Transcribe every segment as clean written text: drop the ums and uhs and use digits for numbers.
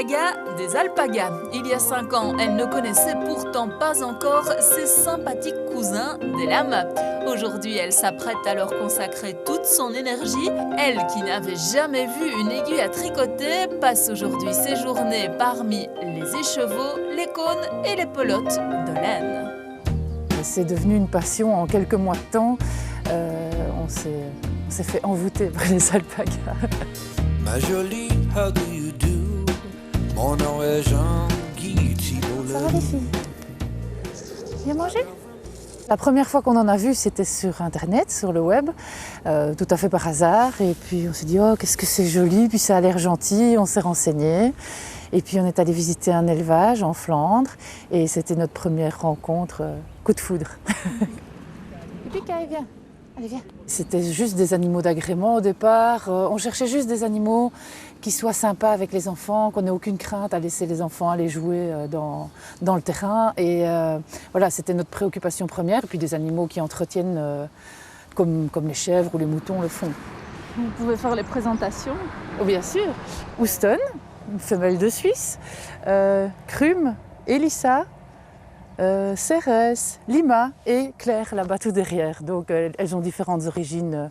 Gaga des alpagas. Il y a 5 ans, elle ne connaissait pourtant pas encore ses sympathiques cousins des lames. Aujourd'hui, elle s'apprête à leur consacrer toute son énergie. Elle, qui n'avait jamais vu une aiguille à tricoter, passe aujourd'hui ses journées parmi les écheveaux, les cônes et les pelotes de laine. C'est devenu une passion en quelques mois de temps. On s'est fait envoûter par les alpagas. Ma jolie, how do you do? Mon nom est Jean-Guy Thibault. Ça va les filles? Bien manger? La première fois qu'on en a vu, c'était sur Internet, sur le web, tout à fait par hasard. Et puis on s'est dit, oh, qu'est-ce que c'est joli, puis ça a l'air gentil, on s'est renseigné. Et puis on est allé visiter un élevage en Flandre. Et c'était notre première rencontre, coup de foudre. Et puis Kai, viens. Allez, viens. C'était juste des animaux d'agrément au départ. On cherchait juste des animaux qui soient sympas avec les enfants, qu'on n'ait aucune crainte à laisser les enfants aller jouer dans le terrain. Et voilà, c'était notre préoccupation première. Et puis des animaux qui entretiennent comme les chèvres ou les moutons le font. Vous pouvez faire les présentations? Oh, bien sûr. Houston, une femelle de Suisse. Krum, Elissa. Cérès, Lima et Claire là-bas tout derrière. Donc elles ont différentes origines,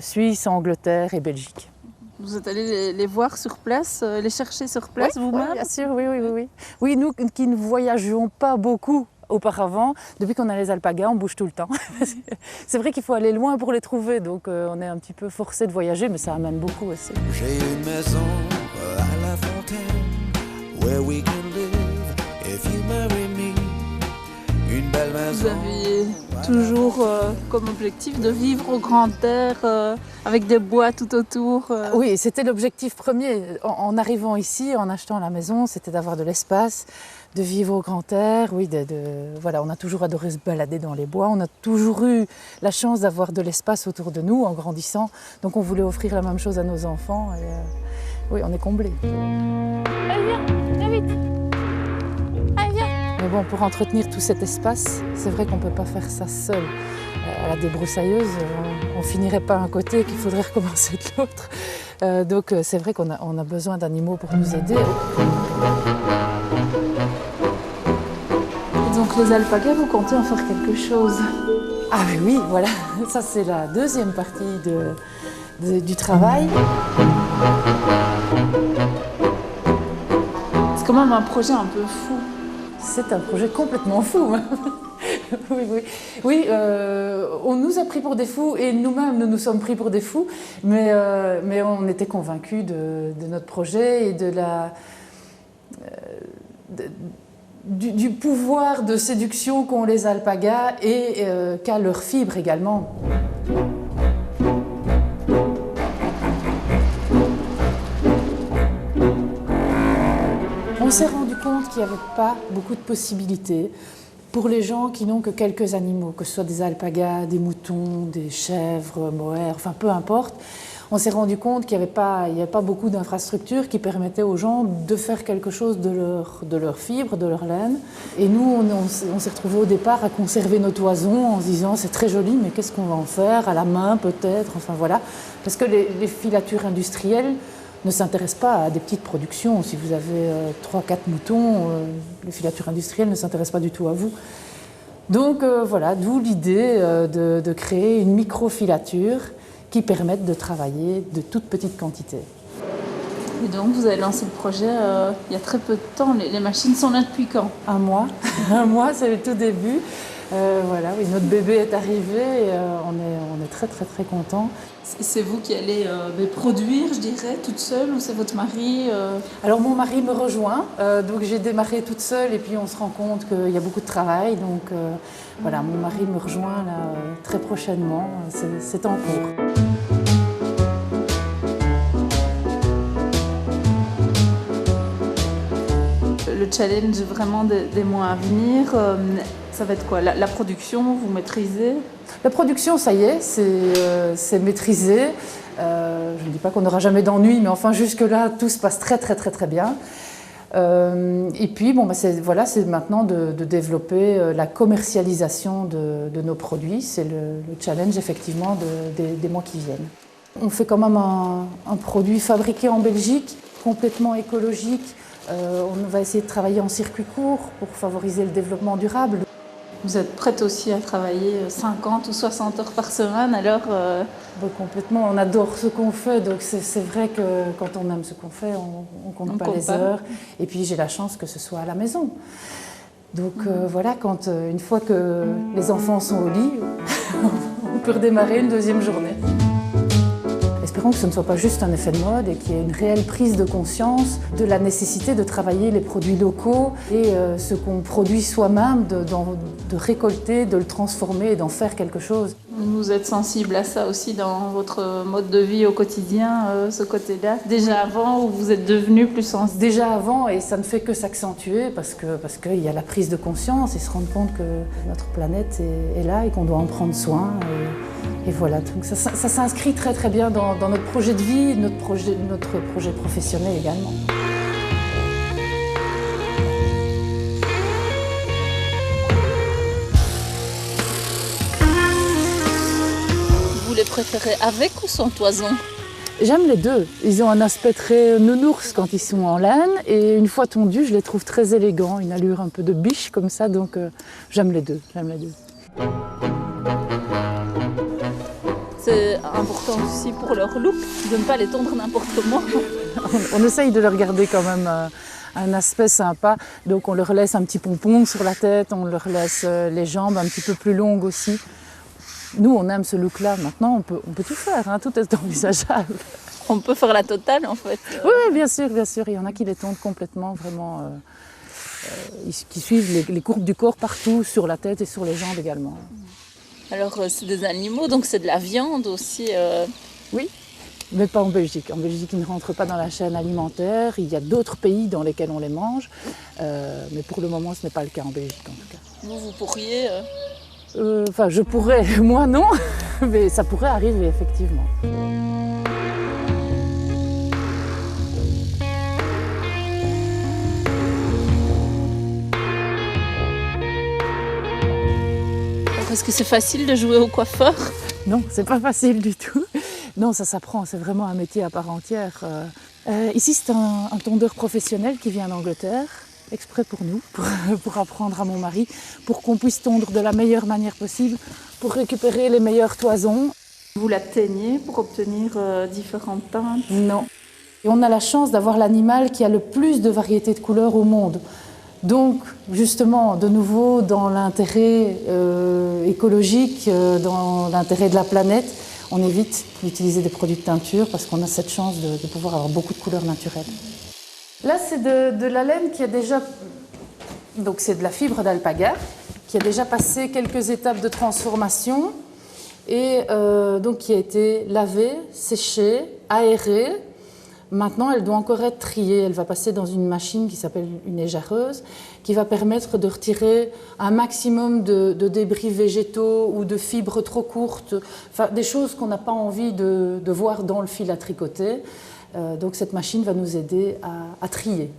Suisse, Angleterre et Belgique. Vous êtes allé les voir sur place, les chercher sur place vous-même? Oui, bien sûr, oui. Oui, nous qui ne voyagions pas beaucoup auparavant, depuis qu'on a les alpagas, on bouge tout le temps. C'est vrai qu'il faut aller loin pour les trouver, donc on est un petit peu forcé de voyager, mais ça amène beaucoup aussi. J'ai une maison à la fontaine, where we can live if you marry me. Une belle maison. Vous aviez toujours comme objectif de vivre au grand air, avec des bois tout autour. Oui, c'était l'objectif premier. En arrivant ici, en achetant la maison, c'était d'avoir de l'espace, de vivre au grand air. Oui, voilà, on a toujours adoré se balader dans les bois. On a toujours eu la chance d'avoir de l'espace autour de nous en grandissant. Donc on voulait offrir la même chose à nos enfants. Et, oui, on est comblés. Allez, viens vite. Allez, viens. Mais bon, pour entretenir tout cet espace, c'est vrai qu'on ne peut pas faire ça seul. À la débroussailleuse, on finirait pas un côté qu'il faudrait recommencer de l'autre. Donc c'est vrai qu'on a besoin d'animaux pour nous aider. Et donc les alpagas, vous comptez en faire quelque chose? Ah oui, voilà, ça c'est la deuxième partie du travail. C'est quand même un projet un peu fou. C'est un projet complètement fou. Oui, on nous a pris pour des fous et nous-mêmes nous nous sommes pris pour des fous, mais on était convaincus de notre projet et du pouvoir de séduction qu'ont les alpagas et qu'a leur fibre également. On s'est rendu compte qu'il n'y avait pas beaucoup de possibilités pour les gens qui n'ont que quelques animaux, que ce soit des alpagas, des moutons, des chèvres, mohair, enfin peu importe. On s'est rendu compte qu'il n'y avait pas beaucoup d'infrastructures qui permettaient aux gens de faire quelque chose de leur fibre, de leur laine. Et nous, on s'est retrouvés au départ à conserver nos toisons en se disant c'est très joli, mais qu'est-ce qu'on va en faire? À la main peut-être, enfin voilà. Parce que les filatures industrielles ne s'intéressent pas à des petites productions. Si vous avez 3-4 moutons, les filatures industrielles ne s'intéressent pas du tout à vous. Donc voilà, d'où l'idée de créer une micro-filature qui permette de travailler de toutes petites quantités. Et donc vous avez lancé le projet il y a très peu de temps. Les machines sont là depuis quand? Un mois. Un mois, c'est le tout début. Voilà, oui, notre bébé est arrivé et on est très très très contents. C'est vous qui allez produire, je dirais, toute seule, ou c'est votre mari? Alors mon mari me rejoint, donc j'ai démarré toute seule et puis on se rend compte qu'il y a beaucoup de travail. Donc voilà, mon mari me rejoint là, très prochainement, c'est en cours. Le challenge vraiment des mois à venir, ça va être quoi? La production, vous maîtrisez? La production, ça y est, c'est maîtrisé. Je ne dis pas qu'on n'aura jamais d'ennui, mais enfin jusque-là, tout se passe très très très très bien. Et puis, bon, c'est maintenant de développer la commercialisation de nos produits. C'est le challenge effectivement des mois qui viennent. On fait quand même un produit fabriqué en Belgique complètement écologique. On va essayer de travailler en circuit court pour favoriser le développement durable. Vous êtes prête aussi à travailler 50 ou 60 heures par semaine, alors Bon, complètement, on adore ce qu'on fait, donc c'est vrai que quand on aime ce qu'on fait, on compte pas les heures. Et puis j'ai la chance que ce soit à la maison. Donc voilà, une fois que les enfants sont au lit, on peut redémarrer une deuxième journée. Espérons que ce ne soit pas juste un effet de mode et qu'il y ait une réelle prise de conscience de la nécessité de travailler les produits locaux et ce qu'on produit soi-même, de récolter, de le transformer et d'en faire quelque chose. vous êtes sensible à ça aussi dans votre mode de vie au quotidien, ce côté-là, déjà avant, ou vous êtes devenu plus sensible? Déjà avant, et ça ne fait que s'accentuer parce qu'il y a la prise de conscience et se rendre compte que notre planète est là et qu'on doit en prendre soin. Et voilà, donc ça s'inscrit très très bien dans notre projet de vie, notre projet professionnel également. Vous les préférez avec ou sans toison? J'aime les deux. Ils ont un aspect très nounours quand ils sont en laine et une fois tondus, je les trouve très élégants, une allure un peu de biche comme ça, donc j'aime les deux. C'est important aussi pour leur look de ne pas les tondre n'importe comment. On essaye de leur garder quand même un aspect sympa, donc on leur laisse un petit pompon sur la tête, on leur laisse les jambes un petit peu plus longues aussi. Nous, on aime ce look-là. Maintenant, on peut tout faire, hein, tout est envisageable. On peut faire la totale en fait. Oui, bien sûr. Il y en a qui les tondent complètement, vraiment, qui suivent les courbes du corps partout, sur la tête et sur les jambes également. Alors, c'est des animaux, donc c'est de la viande aussi. Oui, mais pas en Belgique. En Belgique, ils ne rentrent pas dans la chaîne alimentaire. Il y a d'autres pays dans lesquels on les mange, mais pour le moment, ce n'est pas le cas en Belgique en tout cas. Vous pourriez. Enfin, je pourrais, moi non, mais ça pourrait arriver effectivement. Est-ce que c'est facile de jouer au coiffeur? Non, c'est pas facile du tout. Non, ça s'apprend, c'est vraiment un métier à part entière. Ici, c'est un tondeur professionnel qui vient d'Angleterre, exprès pour nous, pour apprendre à mon mari, pour qu'on puisse tondre de la meilleure manière possible, pour récupérer les meilleures toisons. Vous la teignez pour obtenir différentes teintes? Non. Et on a la chance d'avoir l'animal qui a le plus de variétés de couleurs au monde. Donc, justement, de nouveau, dans l'intérêt écologique, dans l'intérêt de la planète, on évite d'utiliser des produits de teinture parce qu'on a cette chance de pouvoir avoir beaucoup de couleurs naturelles. Là, c'est de la laine qui a déjà... Donc, c'est de la fibre d'alpaga qui a déjà passé quelques étapes de transformation et donc qui a été lavée, séchée, aérée. Maintenant, elle doit encore être triée. Elle va passer dans une machine qui s'appelle une éjarreuse, qui va permettre de retirer un maximum de débris végétaux ou de fibres trop courtes, enfin, des choses qu'on n'a pas envie de voir dans le fil à tricoter. Donc cette machine va nous aider à trier.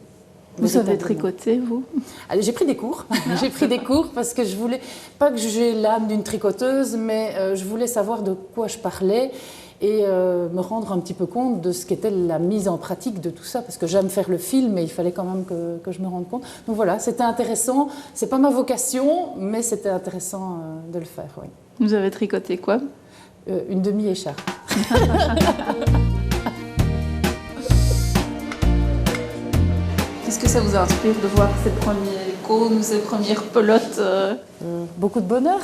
Vous savez tricoter, vous? Allez, j'ai pris des cours. J'ai pris des cours parce que je voulais, pas que j'ai l'âme d'une tricoteuse, mais je voulais savoir de quoi je parlais et me rendre un petit peu compte de ce qu'était la mise en pratique de tout ça, parce que j'aime faire le fil, mais il fallait quand même que je me rende compte. Donc voilà, c'était intéressant. C'est pas ma vocation, mais c'était intéressant de le faire, oui. Vous avez tricoté quoi? Une demi-écharpe. Qu'est-ce que ça vous inspire de voir ces premiers cônes, ces premières pelotes? Beaucoup de bonheur.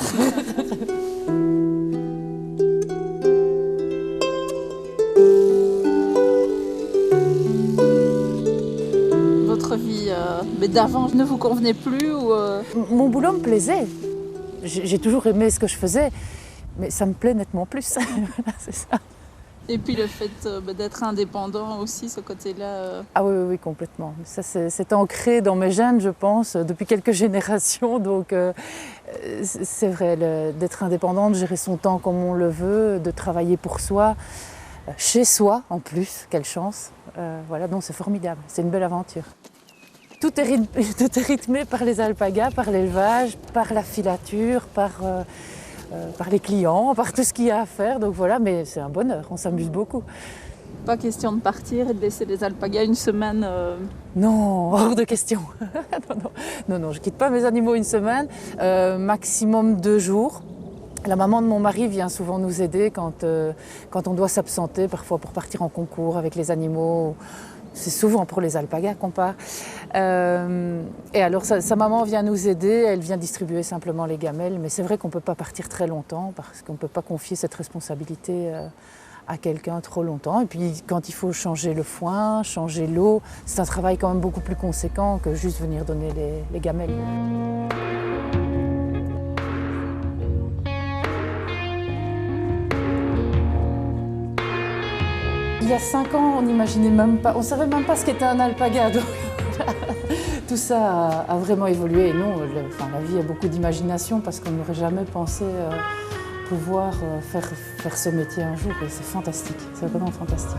Votre vie mais d'avant ne vous convenait plus ou Mon boulot me plaisait. J'ai toujours aimé ce que je faisais, mais ça me plaît nettement plus. Voilà, c'est ça. Et puis le fait d'être indépendant aussi, ce côté-là. Ah oui, complètement. Ça, c'est ancré dans mes gènes, je pense, depuis quelques générations. Donc, c'est vrai, d'être indépendant, de gérer son temps comme on le veut, de travailler pour soi, chez soi en plus, quelle chance. Voilà, donc c'est formidable, c'est une belle aventure. Tout est rythmé par les alpagas, par l'élevage, par la filature, par les clients, par tout ce qu'il y a à faire. Donc voilà, mais c'est un bonheur, on s'amuse beaucoup. Pas question de partir et de laisser les alpagas une semaine. Non, hors de question. Non, je ne quitte pas mes animaux une semaine, maximum 2 jours. La maman de mon mari vient souvent nous aider quand on doit s'absenter, parfois pour partir en concours avec les animaux. C'est souvent pour les alpagas qu'on part. Et alors sa maman vient nous aider, elle vient distribuer simplement les gamelles, mais c'est vrai qu'on ne peut pas partir très longtemps parce qu'on ne peut pas confier cette responsabilité à quelqu'un trop longtemps. Et puis quand il faut changer le foin, changer l'eau, c'est un travail quand même beaucoup plus conséquent que juste venir donner les gamelles. Il y a 5 ans, on n'imaginait même pas, on ne savait même pas ce qu'était un alpaga. Donc tout ça a vraiment évolué. Et non, la vie a beaucoup d'imagination parce qu'on n'aurait jamais pensé pouvoir faire ce métier un jour. Et c'est fantastique, c'est vraiment fantastique.